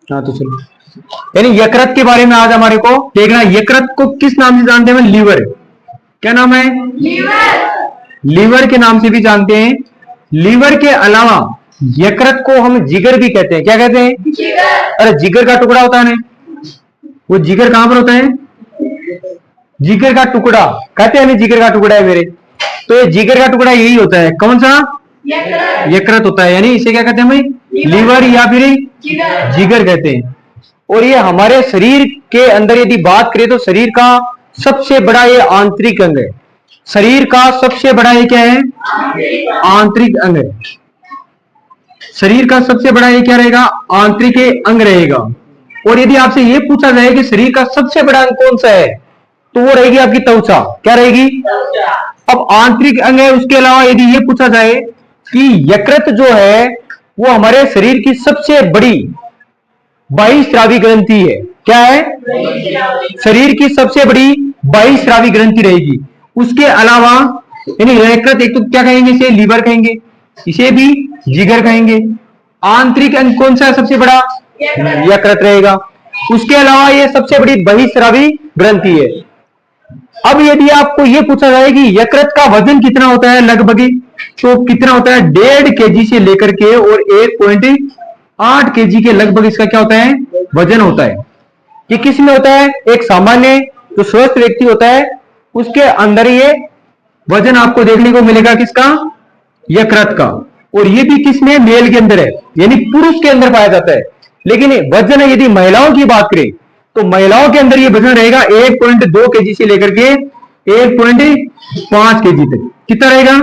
हाँ तो चलो, यानी यकृत के बारे में आज हमारे को देखना। यकृत को किस नाम से जानते हैं? लीवर। क्या नाम है? लीवर। लीवर के नाम से भी जानते हैं। लीवर के अलावा यकृत को हम जिगर भी कहते हैं। क्या कहते हैं? जिगर। अरे जिगर का टुकड़ा होता है ना, वो जिगर कहां पर होता है? जिगर का टुकड़ा कहते हैं ना, जिगर का टुकड़ा है मेरे, तो ये जिगर का टुकड़ा यही होता है। कौन सा? यकृत होता है। यानी इसे क्या कहते हैं भाई? लीवर या फिर जिगर कहते हैं। और ये हमारे शरीर के अंदर यदि बात करें तो शरीर का सबसे बड़ा ये आंतरिक अंग है। शरीर का सबसे बड़ा ये क्या है? आंतरिक अंग है। शरीर का सबसे बड़ा ये क्या रहेगा? आंतरिक अंग रहेगा। और यदि आपसे ये पूछा जाए कि शरीर का सबसे बड़ा अंग कौन सा है, तो वो रहेगी आपकी त्वचा। क्या रहेगी? अब आंतरिक अंग है। उसके अलावा यदि ये पूछा जाए कि यकृत जो है वो हमारे शरीर की सबसे बड़ी बहिःस्रावी ग्रंथि है। क्या है? शरीर की सबसे बड़ी बहिःस्रावी ग्रंथि रहेगी। उसके अलावा यानी यकृत, एक तो क्या कहेंगे इसे? लीवर कहेंगे, इसे भी जिगर कहेंगे। आंतरिक अंग कौन सा है सबसे बड़ा? यकृत रहेगा। उसके अलावा ये सबसे बड़ी बहिःस्रावी ग्रंथि है। अब यदि आपको यह पूछा जाए कि यकृत का वजन कितना होता है लगभग, तो कितना होता है? 1.5 केजी से लेकर के और 1.8 केजी के लगभग इसका क्या होता है? वजन होता है। ये किस में होता है? एक सामान्य जो स्वस्थ व्यक्ति होता है उसके अंदर ये वजन आपको देखने को मिलेगा। किसका? यकृत का। और ये भी किस में? मेल के अंदर है, यानी पुरुष के अंदर पाया जाता है। लेकिन वजन यदि महिलाओं की बात करें तो महिलाओं के अंदर ये वजन रहेगा 1.2 केजी से लेकर के 1.5 केजी तक। कितना रहेगा?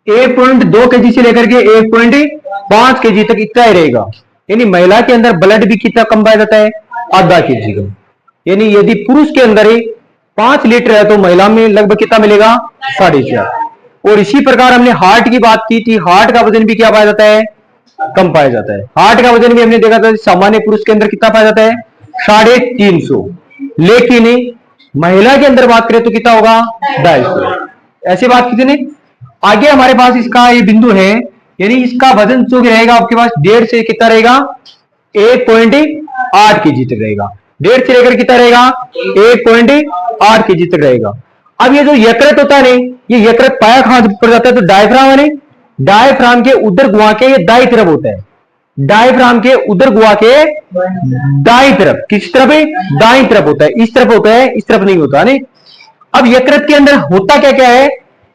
1.2 केजी से लेकर के 1.5 केजी तक इतना ही रहेगा। यानी महिला के अंदर ब्लड भी कितना कम पाया जाता है? आधा केजी का। यानी यदि पुरुष के अंदर 5 लीटर है तो महिला में लगभग कितना मिलेगा? 4.5। और इसी प्रकार हमने हार्ट की बात की थी। हार्ट का वजन भी क्या पाया जाता है? कम पाया जाता है। हार्ट का वजन भी हमने देखा था सामान्य पुरुष के अंदर कितना पाया जाता है? 350। लेकिन महिला के अंदर बात करें तो कितना होगा? 250। ऐसी बात की थी नहीं। आगे हमारे पास इसका ये बिंदु है, यानी इसका वजन जो रहेगा आपके पास 1.5 से कितना रहेगा? 1.8 केजी तक रहेगा। 1.5 से लेकर कितना रहेगा? 1.8 केजी तक रहेगा। अब ये जो यकृत होता है, ये यकृत पाया कहां पर जाता है? तो डायफ्राम है। डायफ्राम के उधर गुहा के ये दाई तरफ होता है। डायफ्राम के उधर गुहा के दाई तरफ। किस तरफ है? दाई तरफ होता है। इस तरफ होता है, इस तरफ नहीं होता है। अब यकृत के अंदर होता क्या क्या है,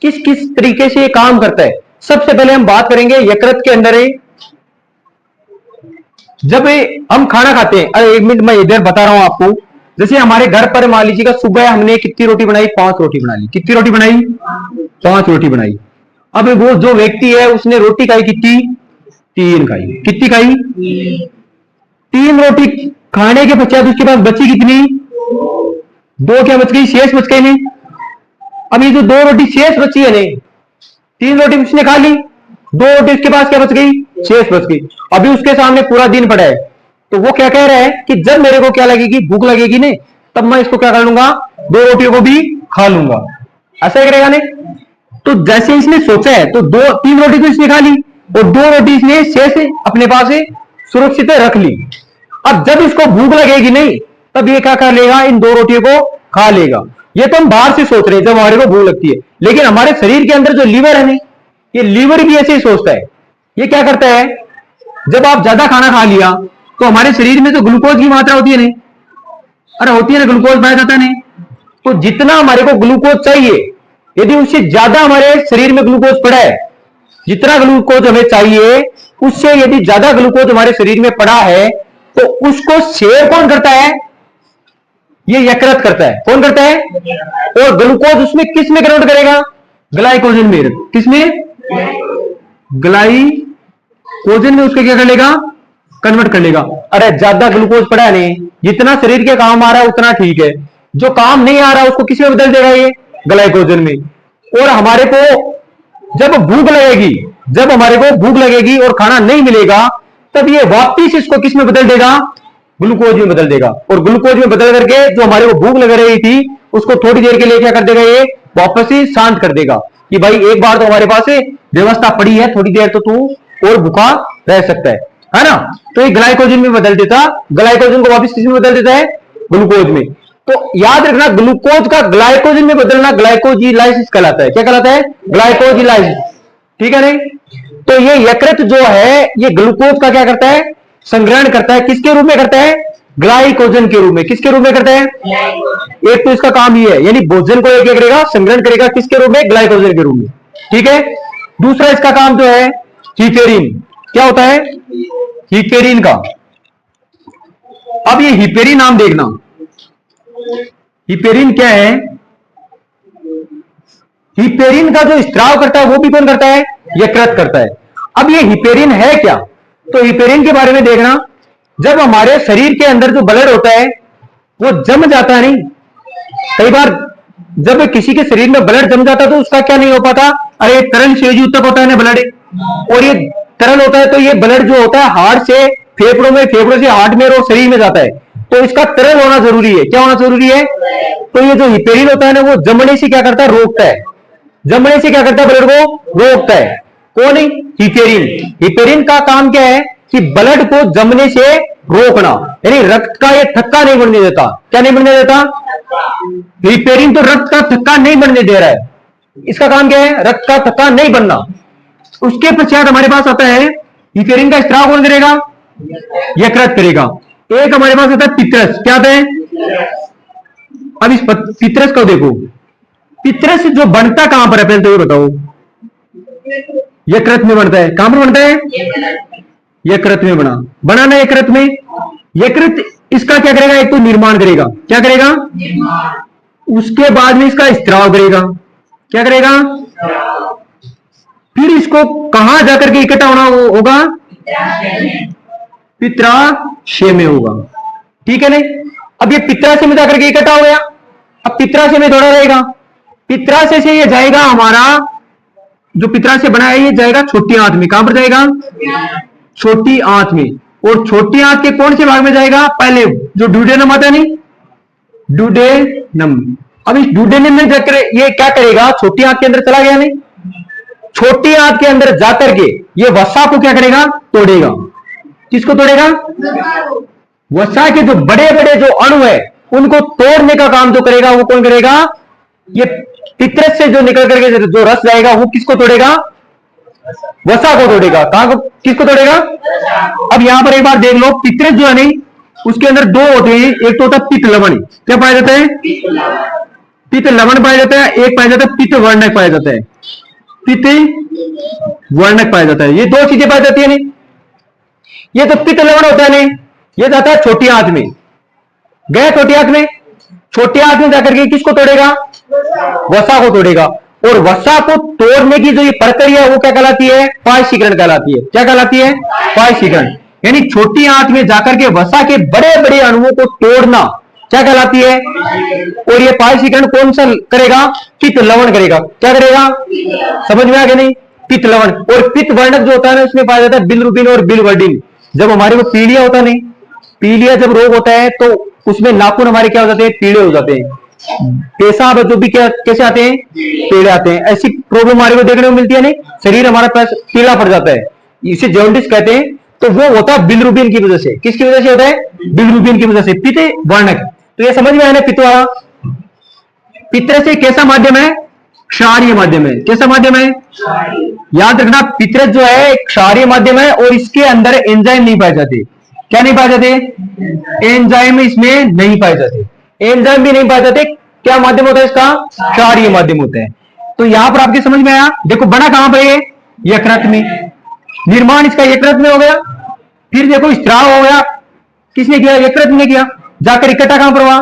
किस किस तरीके से ये काम करता है, सबसे पहले हम बात करेंगे यकृत के अंदर है। जब हम खाना खाते हैं, अरे 1 मिनट मैं इधर बता रहा हूं आपको। जैसे हमारे घर पर मान लीजिएगा सुबह हमने कितनी रोटी बनाई? 5 रोटी बना ली। कितनी रोटी बनाई? 5 रोटी बनाई। अब वो जो व्यक्ति है उसने रोटी खाई कितनी? 3 खाई। कितनी खाई? 3 रोटी खाने के पश्चात उसके पास बची कितनी? 2 क्या बच गई? शेष बच गई नहीं। अब ये जो 2 रोटी शेष बची है नहीं, 3 रोटी उसने खा ली, 2 रोटी उसके पास क्या बच गई? शेष बच गई। अभी उसके सामने पूरा दिन पड़ा है, तो वो क्या कह रहा है कि जब मेरे को क्या लगेगी? भूख लगेगी नहीं, तब मैं इसको क्या कर लूंगा? 2 रोटियों को भी खा लूंगा। ऐसा करेगा नहीं? तो जैसे इसने सोचा है तो 3 रोटी तो इसने खा ली और 2 रोटी इसने शेष अपने पास सुरक्षित रख ली। अब जब इसको भूख लगेगी नहीं, तब ये क्या कर लेगा? इन 2 रोटियों को खा लेगा। ये तो हम बाहर से सोच रहे हैं जब हमारे को भूख लगती है, लेकिन हमारे शरीर के अंदर जो लीवर है नहीं, ये लीवर भी ऐसे ही सोचता है। ये क्या करता है? जब आप ज्यादा खाना खा लिया तो हमारे शरीर में तो ग्लूकोज की मात्रा होती है नहीं, अरे होती है ना, ग्लूकोज पाया जाता नहीं। तो जितना हमारे को ग्लूकोज चाहिए, यदि उससे ज्यादा हमारे शरीर में ग्लूकोज पड़ा है, जितना ग्लूकोज हमें चाहिए उससे यदि ज्यादा ग्लूकोज हमारे शरीर में पड़ा है, तो उसको शेयर कौन करता है? ये यकृत करता है। कौन करता है? और ग्लूकोज उसमें किस में कन्वर्ट करेगा? ग्लाइकोजन में। किसमें? ग्लाइकोजन में उसके क्या कर लेगा? कन्वर्ट कर लेगा। अरे ज्यादा ग्लूकोज पड़ा है नहीं, जितना शरीर के काम आ रहा है उतना ठीक है, जो काम नहीं आ रहा उसको किस में बदल देगा? ये ग्लाइकोजन में। और हमारे को जब भूख लगेगी, जब हमारे को भूख लगेगी और खाना नहीं मिलेगा, तब ये वापिस इसको किस में बदल देगा? ग्लूकोज में बदल देगा। और ग्लूकोज में बदल करके जो हमारे को भूख लग रही थी उसको थोड़ी देर के लिए क्या कर देगा? ये वापस ही शांत कर देगा कि भाई एक बार तो हमारे पास व्यवस्था पड़ी है, थोड़ी देर तो तू और भूखा रह सकता है। है ना। तो ये ग्लाइकोजन में बदल देता, ग्लाइकोजन को वापस किस में बदल देता है, ग्लूकोज में। तो याद रखना ग्लूकोज का ग्लाइकोजन में बदलना ग्लाइकोजिलाइसिस कहलाता है। क्या कहलाता है, ग्लाइकोजिलाइसिस, ठीक है नहीं। तो ये यकृत जो है ये ग्लूकोज का क्या करता है, संग्रहण करता है, किसके रूप में करता है, ग्लाइकोजन के रूप में। किसके रूप में करता है, एक तो इसका काम ये है, यानी भोजन को एक करेगा, संग्रहण करेगा किसके रूप में, ग्लाइकोजन के रूप में, ठीक है। दूसरा इसका काम जो है हीपेरिन, क्या होता है, हीपेरिन का। अब ये हीपेरिन नाम देखना, हीपेरिन क्या है, हीपेरिन का जो स्त्राव करता है वो भी कौन करता है, यकृत करता है। अब ये हीपेरिन है क्या, तो हीपेरिन के बारे में देखना, जब हमारे शरीर के अंदर जो ब्लड होता है वो जम जाता है, नहीं कई बार जब किसी के शरीर में ब्लड जम जाता है तो उसका क्या नहीं हो पाता, अरे तरल सेयुतक होता है ना ब्लड, और ये तरल होता है तो ये ब्लड जो होता है हार्ट से फेफड़ों में, फेफड़ों से हार्ट में और शरीर में जाता है, तो इसका तरल होना जरूरी है। क्या होना जरूरी है, तो ये जो हीपेरिन होता है ना वो जमने से क्या करता है, रोकता है, जमने से क्या करता है, ब्लड को रोकता है। कौन, हीपेरिन। हीपेरिन का काम क्या है कि ब्लड को जमने से रोकना, यानी रक्त का ये थक्का नहीं बनने देता। क्या नहीं बनने देता, हीपेरिन तो रक्त का थक्का नहीं बनने दे रहा है, इसका काम क्या है, रक्त का थक्का नहीं बनना। उसके पश्चात हमारे पास आता है हीपेरिन का स्त्राव कौन करेगा, यकृत करेगा। एक हमारे पास आता है पित्रस, क्या आता है, अब इस पित्रस को देखो, पित्रस जो बनता कहां पर है, पहले तो ये बताओ, यकृत में बनता है। कहां पर बनता है, यकृत में बनाना यकृत में। यकृत इसका क्या करेगा, एक तो निर्माण करेगा, क्या करेगा, उसके बाद में इसका स्त्राव करेगा, क्या करेगा, फिर इसको कहां जाकर के इकट्ठा होना होगा, पित्राशय में होगा, ठीक है नहीं। अब ये पित्राशय में जाकर के इकट्ठा हो गया, अब पित्राशय में थोड़ा रहेगा, पित्राशय से ये जाएगा, हमारा जो पित्राशय बना है ये जाएगा छोटी आंत में। कहां पर जाएगा, छोटी आंत में। और छोटी आंत के कौन से भाग में जाएगा, पहले जो ड्यूडेनम आता है, नहीं ड्यूडेनम। अब इस ड्यूडेनम में जाकर ये क्या करेगा, छोटी आंत के अंदर चला गया, नहीं छोटी आंत के अंदर जाकर के ये वसा को क्या करेगा, तोड़ेगा। किसको तोड़ेगा, वसा के जो बड़े बड़े जो अणु है उनको तोड़ने का काम जो करेगा वो कौन करेगा, ये पित्रस से जो निकल करके जो रस जाएगा वो किसको तोड़ेगा, वसा को तोड़ेगा। कहां को, किसको तोड़ेगा। अब यहां पर एक बार देख लो, पित्रस जो है नहीं उसके अंदर दो होते हैं, एक तो होता है पित्त लवण, क्या पाया जाता है, पित्त लवण पाया जाता है, एक पाया जाता है पित्त वर्णक पाया जाता है, पित्त वर्णक पाया जाता है। ये दो चीजें पाई जाती है, नहीं ये तो पित्त लवण होता है, नहीं ये जाता है छोटी आंत में, गए छोटी आंत में, छोटी आंत में जाकर के किसको तोड़ेगा, वसा को तोड़ेगा। और वसा को तोड़ने की जो ये प्रक्रिया है वो क्या कहलाती है, पायसीकरण कहलाती है। क्या कहलाती है, पायसीकरण। यानी छोटी आंत में जाकर के वसा के बड़े बड़े अणुओं को तोड़ना क्या कहलाती है। और ये पायसीकरण कौन सा करेगा, पित्त लवण करेगा। क्या करेगा, समझ में आ गया नहीं, पित्त लवण। और पित्त वर्णक जो होता है ना उसमें पाया जाता है बिलरुबिन और बिलवर्डिन। जब हमारे को पीलिया होता नहीं, पीलिया जब रोग होता है तो उसमें नाखून हमारे क्या हो जाते हैं, पीले हो जाते हैं, पेशाब जो भी क्या कैसे आते हैं, पीले आते हैं। ऐसी प्रॉब्लम हमारे को देखने को मिलती है, नहीं शरीर हमारा पीला पड़ जाता है, इसे जॉन्डिस कहते हैं। तो वो होता है बिलरुबिन की वजह से। किसकी वजह से होता है, बिलरुबिन की वजह से, पित्त वर्णक। तो ये समझ में आया ना, पित्त वाला। पित्र से कैसा माध्यम है, क्षारीय माध्यम है। कैसा माध्यम है, याद रखना पित्र जो है क्षारीय माध्यम है और इसके अंदर एंजाइम नहीं पाए जाते। क्या नहीं पाए जाते, एंजाइम इसमें नहीं पाए जाते, एंजाइम भी नहीं पाए जाते। क्या माध्यम होता है इसका, क्षारीय माध्यम होता है। तो यहां पर आपके समझ में आया, देखो बना कहां पर है, यकृत में, निर्माण इसका यकृत में हो गया। फिर देखो स्त्राव हो गया, किसने किया, यकृत ने किया। जाकर इकट्ठा कहां पर हुआ,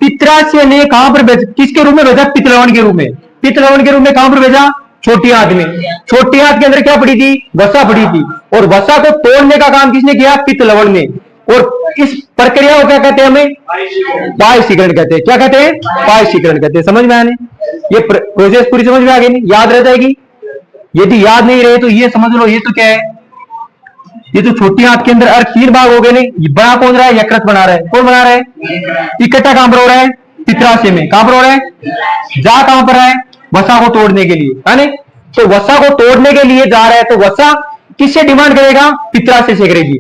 पित्राशय ने कहां पर भेजा, किसके रूप में भेजा, पित्त लवण के रूप में। पित्त लवण के रूप में कहां पर भेजा, छोटी आंत में। छोटी आंत के अंदर क्या पड़ी थी, वसा पड़ी थी, और वसा को तोड़ने का काम किसने किया, पित्त लवण ने। और इस प्रक्रिया को क्या कहते हैं, हमें पायसीकरण कहते हैं। क्या कहते हैं, पायसीकरण कहते हैं। समझ में आने, ये प्रोसेस पूरी समझ में आ गई, नहीं याद रह जाएगी। यदि याद नहीं रहे तो ये समझ लो, ये तो क्या है, ये तो छोटी आंत के अंदर तीन भाग हो गए। नहीं बड़ा कौन रहा है, यकृत बना रहा है। कौन बना रहा है, इकट्ठा कहां पर हो रहा है, पित्राशय में। कहां पर हो रहा है, जा कहां पर है, वसा को तोड़ने के लिए, है नहीं। तो वसा को तोड़ने के लिए जा रहा है, तो वसा किससे डिमांड करेगा? पित्राशय से करेगी,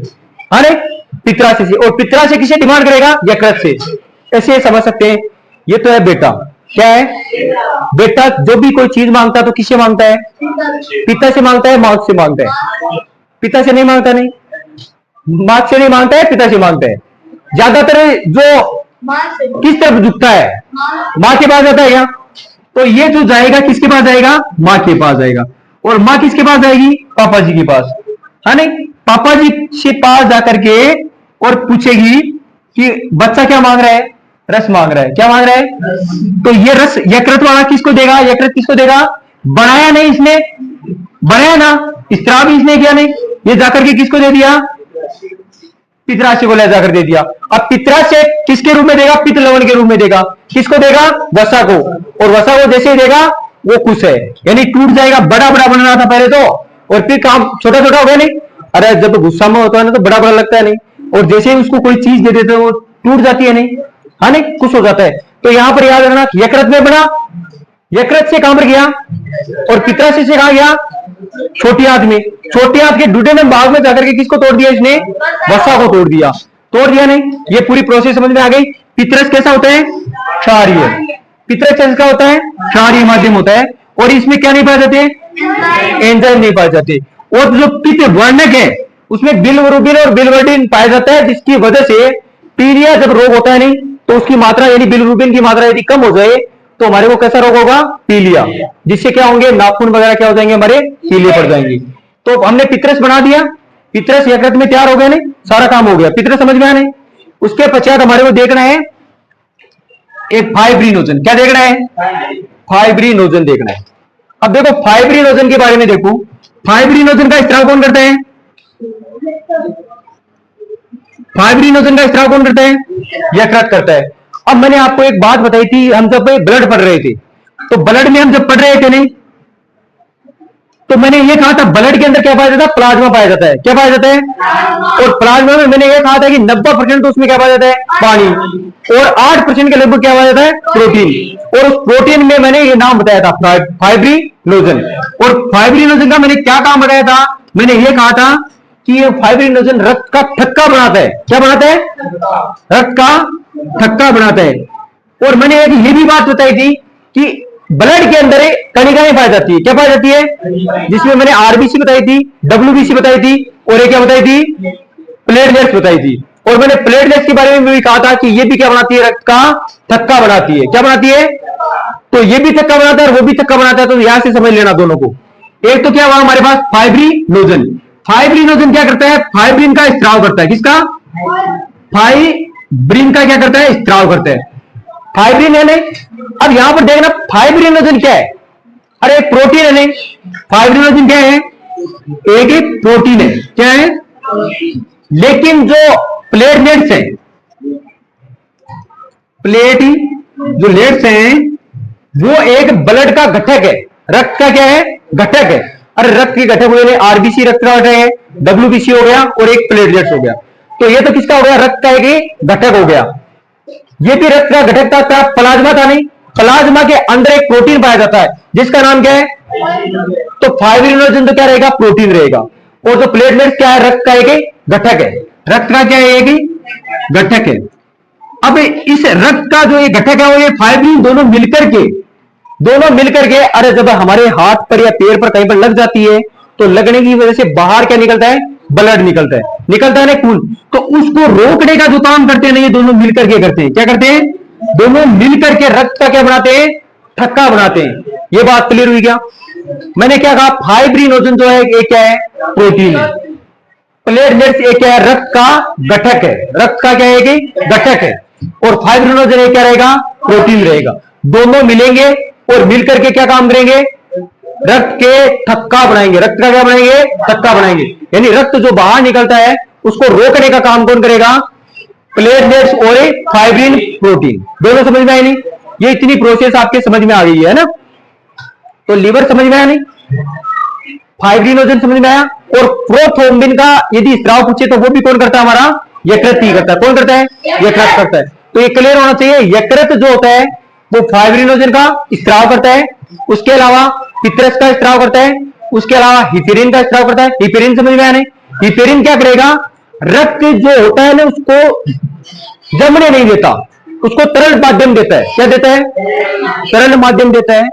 अरे पित्राशय से। और पित्राशय किससे डिमांड करेगा? यकृत से। ऐसे समझ सकते हैं। ये तो है बेटा, क्या है बेटा? जो भी कोई चीज मांगता है तो किससे मांगता है? पिता से मांगता है, मां से मांगता है? पिता से नहीं मांगता, नहीं, मां से नहीं मांगता है, पिता से मांगता है। ज्यादातर जो किस तरफ झुकता है? मां के पास जाता है क्या? तो ये जो जाएगा किसके पास जाएगा? मां के पास जाएगा। और मां किसके पास जाएगी? पापा जी के पास, है नहीं? पापा जी से पास जाकर के और पूछेगी कि बच्चा क्या मांग रहा है? रस मांग रहा है। क्या मांग रहा है? तो ये रस यकृत वाला किसको देगा? यकृत किसको देगा? बनाया नहीं इसने, बनाया ना, स्त्राव इसने किया नहीं, ये जाकर के किसको दे दिया? पित्राशय को ले जाकर दे दिया। अब पित्राशय किसके रूप में देगा? पित्त लवण के रूप में देगा। किसको देगा? वसा को। और वसा को जैसे ही देगा वो कुछ है, यानी टूट जाएगा। बड़ा बड़ा बन रहा था पहले तो, और फिर काम छोटा छोटा हो गया। नहीं, अरे जब गुस्सा में होता है ना तो बड़ा बड़ा लगता है, नहीं, और जैसे ही उसको कोई चीज दे देते हैं वो टूट जाती है, नहीं, हाँ नहीं, कुछ हो जाता है। तो यहां पर याद रखना, यकृत में बना, यकृत से कहां पर गया? और पित्राशय से कहां गया? छोटी आंत में। छोटी आंत के डुडेनम भाग में जाकर के किसको तोड़ दिया इसने? वसा को तोड़ दिया। तोड़ दिया नहीं, ये पूरी प्रोसेस समझ में आ गई। पित्रस कैसा होता है? क्षारीय। पित्रस कैसा होता है? क्षारीय माध्यम होता है। और इसमें क्या नहीं पाए जाते? एंजाइम नहीं पाए जाते। और जो पित्त वर्णक है उसमें बिलिरुबिन और बिलिवर्डिन पाया जाता है, जिसकी वजह से पीलिया जब रोग होता है, नहीं, तो उसकी मात्रा यानी बिलिरुबिन की मात्रा यदि कम हो जाए तो हमारे को कैसा रोग होगा? पीलिया। जिससे क्या होंगे? नाखून वगैरह क्या हो जाएंगे? हमारे पीले पड़ जाएंगे। तो हमने पित्रस बना दिया, पित्रस यकृत में तैयार हो गया, नहीं, सारा काम हो गया। पित्रस समझ में आया नहीं? उसके पश्चात हमारे को देखना है एक फाइब्रिनोजन। क्या देखना है? फाइब्रिनोजन देखना है। अब देखो फाइब्रिनोजन के बारे में देखो, फाइब्रिनोजन का स्त्राव कौन करता है? फाइब्रिनोजन का स्त्राव कौन करता है? यकृत करता है। अब मैंने आपको एक बात बताई थी, हम जब ब्लड पढ़ रहे थे, तो ब्लड में हम जब पढ़ रहे थे, नहीं, तो मैंने ये कहा था ब्लड के अंदर क्या पाया जाता है? प्लाज्मा पाया जाता है। क्या पाया जाता है? और प्लाज्मा में मैंने ये कहा था कि 90% तो उसमें क्या पाया जाता है? पानी। और 8% के लगभग क्या पाया जाता है? प्रोटीन। और उस प्रोटीन में मैंने ये नाम बताया था फाइब्रिनोजन। और फाइब्रिनोजन का मैंने क्या काम बताया था? मैंने ये कहा था कि ये फाइब्रिनोजन रक्त का थक्का बनाता है। क्या बनाता है? रक्त का थक्का बनाता है। और मैंने एक ये भी बात बताई थी कि ब्लड के अंदर कणिकाएं पाई जाती है। क्या पाई जाती है? जिसमें मैंने आरबीसी बताई थी, डब्ल्यूबीसी बताई थी, और ये क्या बताई थी? प्लेटलेट्स बताई थी। और मैंने प्लेटलेट्स के बारे में भी कहा था कि ये भी क्या बनाती है? रक्त का थक्का बनाती है। क्या बनाती है? तो ये भी थक्का बनाता है और वो भी थक्का बनाता है। तो यहां से समझ लेना दोनों को। एक तो क्या हुआ हमारे पास? फाइब्रिनोजन। फाइब्रिनोजन क्या करता है? फाइब्रिन का स्त्राव करता है। किसका? फाइब्रिन का क्या करता है? स्त्राव करता है। फाइब्रिन है नहीं। अब यहां पर देखना फाइब्रिनोजन क्या है? अरे एक प्रोटीन है, नहीं, फाइब्रिनोजन क्या है? एक प्रोटीन है। क्या है? लेकिन जो प्लेटलेट्स हैं, प्लेटलेट्स हैं, वो एक ब्लड का घटक है। रक्त का क्या है? घटक है। अरे रक्त के घटक हुए, आरबीसी रक्त का घटक है, डब्ल्यूबीसी हो गया, और एक प्लेटलेट्स हो गया। तो ये तो किसका हो गया? रक्त का एक घटक हो गया। ये भी रक्त का घटक था, प्लाज्मा था, नहीं, प्लाज्मा के अंदर एक प्रोटीन पाया जाता है जिसका नाम क्या है? तो फाइब्रिनोजन तो क्या रहेगा? प्रोटीन रहेगा। और जो प्लेटलेट्स क्या है? रक्त का एक घटक है। रक्त का क्या है? एक घटक है। अब इस रक्त का जो ये घटक है वो ये फाइब्रिन दोनों मिलकर के अरे जब हमारे हाथ पर या पैर पर कहीं पर लग जाती है तो लगने की वजह से बाहर क्या निकलता है? ब्लड निकलता है ना, खून। तो उसको रोकने का जो काम करते हैं ना, ये दोनों मिलकर के करते हैं। क्या करते हैं? दोनों मिलकर के रक्त का क्या बनाते हैं? थक्का बनाते हैं। ये बात क्लियर हुई क्या? मैंने क्या कहा? फाइब्रिनोजन जो है एक क्या है? प्रोटीन है। प्लेटलेट्स एक क्या है? रक्त का घटक है। रक्त का क्या है? एक घटक है। और फाइब्रिनोजन एक क्या रहेगा? प्रोटीन रहेगा। दोनों मिलेंगे और मिलकर के क्या काम करेंगे? रक्त के थक्का बनाएंगे। रक्त का क्या बनाएंगे? थक्का बनाएंगे। यानी रक्त जो बाहर निकलता है उसको रोकने का काम कौन करेगा? प्लेटलेट्स और फाइब्रिन प्रोटीन। दोनों समझ में आए नहीं? ये इतनी प्रोसेस आपके समझ में आ गई है ना? तो लीवर समझ में आया नहीं? फाइब्रिनोजन समझ में आया? और प्रोथ्रोम्बिन का यदि स्त्राव पूछे तो वो भी कौन करता है? हमारा यकृत ही करता है। कौन करता है? यकृत करता है। तो ये क्लियर होना चाहिए। यकृत जो होता है वो फाइब्रिनोजन का स्त्राव करता है। उसके अलावा पित्रस का स्त्राव करता है, उसके अलावा हिपेरिन का स्त्राव करता है। हिपेरिन समझ में आया नहीं? हिपेरिन क्या करेगा, रक्त जो होता है ना उसको जमने नहीं देता, उसको तरल माध्यम देता है। क्या देता है? तरल माध्यम देता है।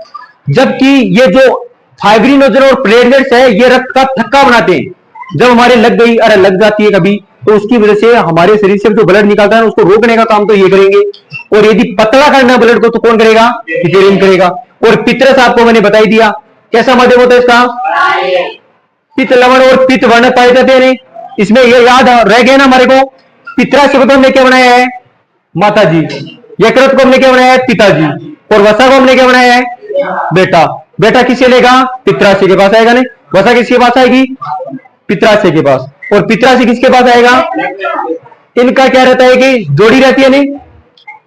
जबकि ये जो फाइब्रिनोजन और प्लेटलेट्स है ये रक्त का थक्का बनाते हैं। जब हमारे लग गई, अरे लग जाती है कभी, तो उसकी वजह से हमारे शरीर से जो ब्लड निकलता है उसको रोकने का काम तो ये करेंगे। और यदि पतला करना ब्लड को तो कौन करेगा? हिपेरिन करेगा। और पित्रस आपको मैंने बता ही दिया, कैसा माध्यम होता है इसका? पित्त लवण और पित्त वर्ण पाए जाते हैं। इसमें ये याद रह गया ना हमारे को, पित्राशय को हमने क्या बनाया है? माता जी। यकृत को हमने क्या बनाया है? पिताजी। और वसा को हमने क्या बनाया है? बेटा। बेटा किसे लेगा? पित्राशय के पास आएगा। नहीं, वसा किसके पास आएगी? पित्राशय के पास। और पित्राशय किसके पास आएगा? इनका क्या रहता है कि जोड़ी रहती है। नहीं,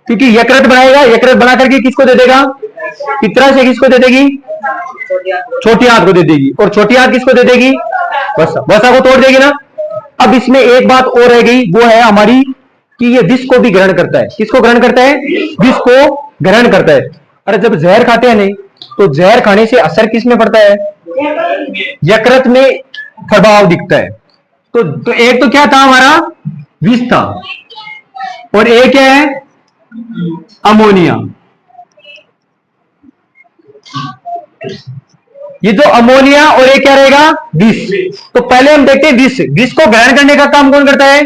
क्योंकि यकृत बनाएगा, यकृत बना करके किसको दे देगा? पित्राशय किसको दे देगी? छोटी आंत को दे देगी। और छोटी आंत किसको दे देगी? वसा। वसा को तोड़ देगी ना। अब इसमें एक बात और रह गई, वो है हमारी कि ये विष को भी ग्रहण करता है। किसको ग्रहण करता है? विष को ग्रहण करता है। अरे जब जहर खाते हैं नहीं, तो जहर खाने से असर किस में पड़ता है? यकृत में प्रभाव दिखता है। तो एक तो क्या था हमारा? विष था। और एक क्या है? अमोनिया। ये जो अमोनिया और एक क्या रहेगा? विष। तो पहले हम देखते हैं विष। विष को ग्रहण करने का काम कौन करता है?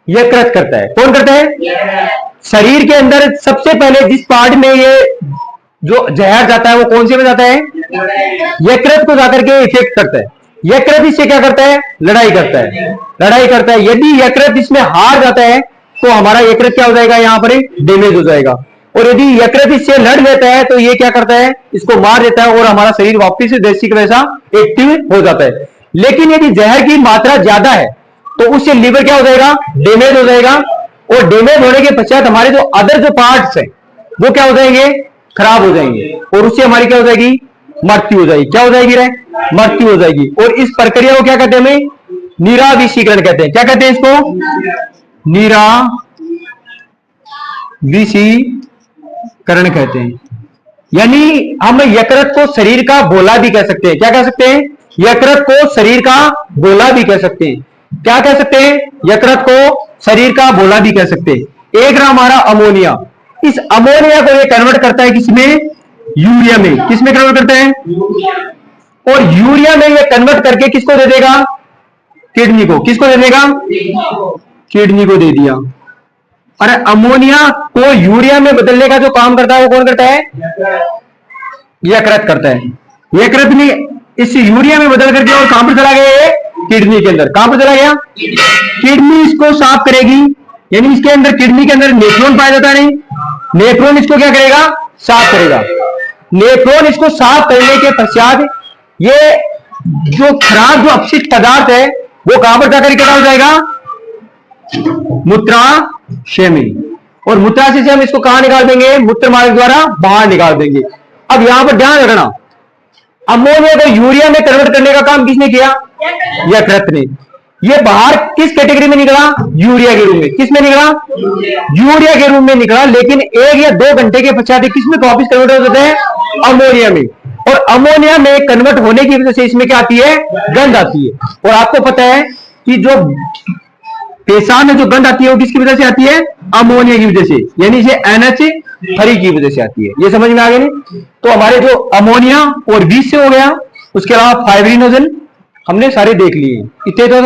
यकृत करता है। कौन करता है? शरीर के अंदर सबसे पहले जिस पार्ट में ये जो जहर जाता है वो कौन से में जाता है? यकृत को जाकर के इफेक्ट करता है। यकृत इससे क्या करता है? लड़ाई करता है। लड़ाई करता है। यदि यकृत इसमें हार जाता है तो हमारा यकृत क्या हो जाएगा? यहां पर डैमेज हो जाएगा। और यदि यकृत इससे लड़ लेता है तो ये क्या करता है? इसको मार देता है और हमारा शरीर वापस से जैसी का वैसा एक्टिव हो जाता है। लेकिन यदि जहर की मात्रा ज्यादा है तो उससे लीवर क्या हो जाएगा? डैमेज हो जाएगा। और डैमेज होने के पश्चात हमारे जो अदर जो पार्ट्स है वो क्या हो जाएंगे? खराब हो जाएंगे। और उससे हमारी क्या हो जाएगी? मृत्यु हो जाएगी। क्या हो जाएगी रे? मृत्यु हो जाएगी। और इस प्रक्रिया को क्या कहते हैं? हमें नीराविषीकरण कहते हैं। क्या कहते हैं इसको? नीराविषीकरण कहते हैं। यानी हम यकृत को शरीर का भोला भी कह सकते हैं। क्या कह सकते हैं? यकृत को शरीर का भोला भी कह सकते हैं। क्या कह सकते हैं? यकृत को शरीर का भोला भी कह सकते हैं। एक रहा हमारा अमोनिया। इस अमोनिया को ये कन्वर्ट करता है किसमें? यूरिया में। किसमें कन्वर्ट करता है? और यूरिया में ये कन्वर्ट करके किसको दे देगा? किडनी को। किसको दे देगा? किडनी को दे दिया। अरे अमोनिया को यूरिया में बदलने का जो काम करता है वो कौन करता है? यकृत करता है। यकृत ने इस यूरिया में बदल करके और कहां पर चला गया? किडनी के अंदर। कहां पर चला गया? किडनी इसको साफ करेगी। यानी इसके अंदर, किडनी के अंदर नेफ्रॉन पाया जाता नहीं, नेफ्रॉन इसको क्या करेगा? साफ करेगा। नेफ्रॉन इसको साफ करने के पश्चात ये जो खराब जो अपशिष्ट पदार्थ है वो कहां पर जाकर इकट्ठा हो जाएगा? मूत्राशय में। और मूत्राशय से हम इसको कहां निकाल देंगे? मूत्र मार्ग द्वारा बाहर निकाल देंगे। अब यहां पर ध्यान रखना, अमोनिया को यूरिया में कन्वर्ट करने का काम किसने किया? यकृत ने। ये बाहर किस कैटेगरी में निकला? यूरिया के रूप में। किस में निकला? यूरिया के रूप में निकला। लेकिन 1 या 2 घंटे के पश्चात किस में वापिस कन्वर्ट हो जाते हैं? अमोनिया में। और अमोनिया में कन्वर्ट होने की वजह से इसमें क्या आती है? गंध आती है। और आपको पता है कि जो पेशाब में जो गंध आती है वो किसकी वजह से आती है? अमोनिया की वजह से। यानी इसे NH3 की वजह से आती है। ये समझ में आ गया नहीं? तो हमारे जो अमोनिया और विष से हो गया, उसके अलावा फाइब्रिनोजन हमने सारे देख लिए। इतने तो